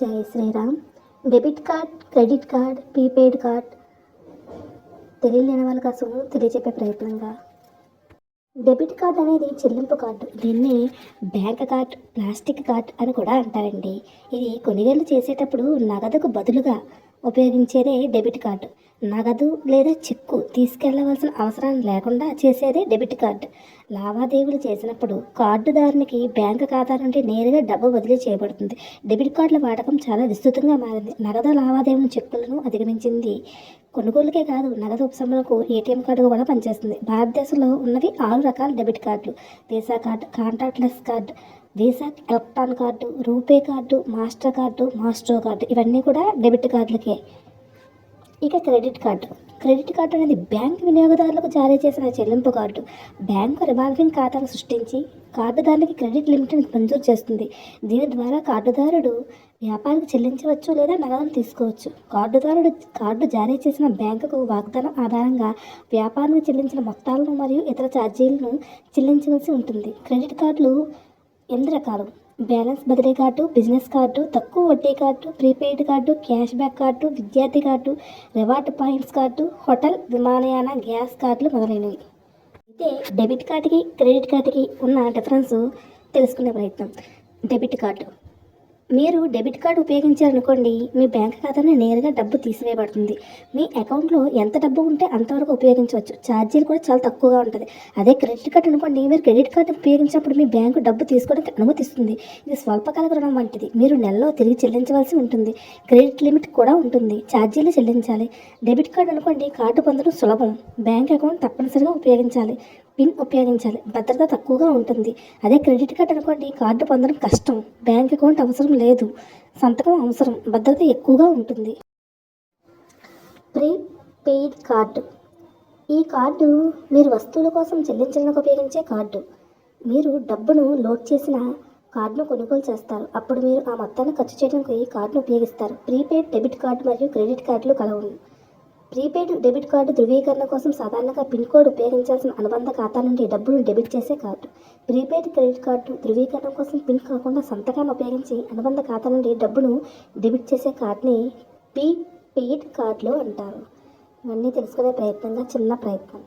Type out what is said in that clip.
జై Shriram. Debit card, credit card, prepaid card తెలియలేని వాళ్ళ కోసం తెలియజెప్పే ప్రయత్నంగా. డెబిట్ కార్డ్ అనేది చెల్లింపు కార్డు. దీన్ని బ్యాంక్ కార్డ్, ప్లాస్టిక్ కార్డ్ అని కూడా అంటారండి. ఇది కొనుగోలు చేసేటప్పుడు నగదుకు బదులుగా ఉపయోగించేదే డెబిట్ కార్డు. నగదు లేదా చెక్కు తీసుకెళ్లవలసిన అవసరం లేకుండా చేసేదే డెబిట్ కార్డు. లావాదేవీలు చేసినప్పుడు కార్డుదారునికి బ్యాంకు ఖాతా నుండి నేరుగా డబ్బు బదిలీ చేయబడుతుంది. డెబిట్ కార్డుల వాడకం చాలా విస్తృతంగా మారింది. నగదు లావాదేవీలు, చెక్కులను అధిగమించింది. కొనుగోలుకే కాదు, నగదు ఉపశమనకు ఏటీఎం కార్డు కూడా పనిచేస్తుంది. భారతదేశంలో ఉన్నవి 6 రకాల డెబిట్ కార్డులు: visa card, contactless card, visa electron card, RuPay card, master card, maestro card. ఇవన్నీ కూడా డెబిట్ కార్డులకే. ఇక క్రెడిట్ కార్డు. క్రెడిట్ కార్డు అనేది బ్యాంక్ వినియోగదారులకు జారీ చేసిన చెల్లింపు కార్డు. బ్యాంకు రివాల్వింగ్ ఖాతాను సృష్టించి కార్డుదారునికి క్రెడిట్ లిమిట్ని మంజూరు చేస్తుంది. దీని ద్వారా కార్డుదారుడు వ్యాపారికి చెల్లించవచ్చు లేదా నగదును తీసుకోవచ్చు. కార్డుదారుడు కార్డు జారీ చేసిన బ్యాంకుకు వాగ్దానం ఆధారంగా వ్యాపారానికి చెల్లించిన మొత్తాలను మరియు ఇతర ఛార్జీలను చెల్లించవలసి ఉంటుంది. క్రెడిట్ కార్డులు 8 రకాలు: బ్యాలెన్స్ బదిలీ కార్డు, బిజినెస్ కార్డు, తక్కువ వడ్డీ card, prepaid card, cash back card, విద్యార్థి card, reward points card, hotel, విమానయాన, గ్యాస్ కార్డులు మొదలైనవి. అయితే డెబిట్ కార్డుకి, క్రెడిట్ కార్డుకి ఉన్న డిఫరెన్స్ తెలుసుకునే ప్రయత్నం. Debit card. మీరు డెబిట్ కార్డు ఉపయోగించారనుకోండి, మీ బ్యాంక్ ఖాతాలో నేరుగా డబ్బు తీసివేయబడుతుంది. మీ అకౌంట్లో ఎంత డబ్బు ఉంటే అంతవరకు ఉపయోగించవచ్చు. ఛార్జీలు కూడా చాలా తక్కువగా ఉంటుంది. అదే క్రెడిట్ కార్డు అనుకోండి, మీరు క్రెడిట్ కార్డు ఉపయోగించినప్పుడు మీ బ్యాంకు డబ్బు తీసుకోవడానికి అనుమతిస్తుంది. ఇది స్వల్పకాల రుణం వంటిది. మీరు నెలలో తిరిగి చెల్లించవలసి ఉంటుంది. క్రెడిట్ లిమిట్ కూడా ఉంటుంది. ఛార్జీలు చెల్లించాలి. డెబిట్ కార్డు అనుకోండి, కార్డు పొందడం సులభం. బ్యాంక్ అకౌంట్ తప్పనిసరిగా ఉపయోగించాలి. పిన్ ఉపయోగించాలి. భద్రత తక్కువగా ఉంటుంది. అదే క్రెడిట్ కార్డు అనుకోండి, కార్డు పొందడం కష్టం. బ్యాంక్ అకౌంట్ అవసరం లేదు. సంతకం అవసరం. భద్రత ఎక్కువగా ఉంటుంది. Prepaid card. ఈ కార్డు మీరు వస్తువుల కోసం చెల్లించడానికి ఉపయోగించే కార్డు. మీరు డబ్బును లోడ్ చేసిన కార్డును కొనుగోలు చేస్తారు. అప్పుడు మీరు ఆ మొత్తాన్ని ఖర్చు చేయడానికి ఈ కార్డును ఉపయోగిస్తారు. ప్రీపెయిడ్ డెబిట్ కార్డు మరియు క్రెడిట్ కార్డులు కలవు. ప్రీపెయిడ్ డెబిట్ కార్డు ధృవీకరణ కోసం సాధారణంగా పిన్ కోడ్ ఉపయోగించాల్సిన అనుబంధ ఖాతా నుండి డబ్బును డెబిట్ చేసే కార్డు. ప్రీపెయిడ్ క్రెడిట్ కార్డు ధృవీకరణ కోసం పిన్ కాకుండా సంతకాన్ని ఉపయోగించి అనుబంధ ఖాతా నుండి డబ్బును డెబిట్ చేసే కార్డుని ప్రీపెయిడ్ కార్డులు అంటారు. ఇవన్నీ తెలుసుకునే ప్రయత్నంగా చిన్న ప్రయత్నం.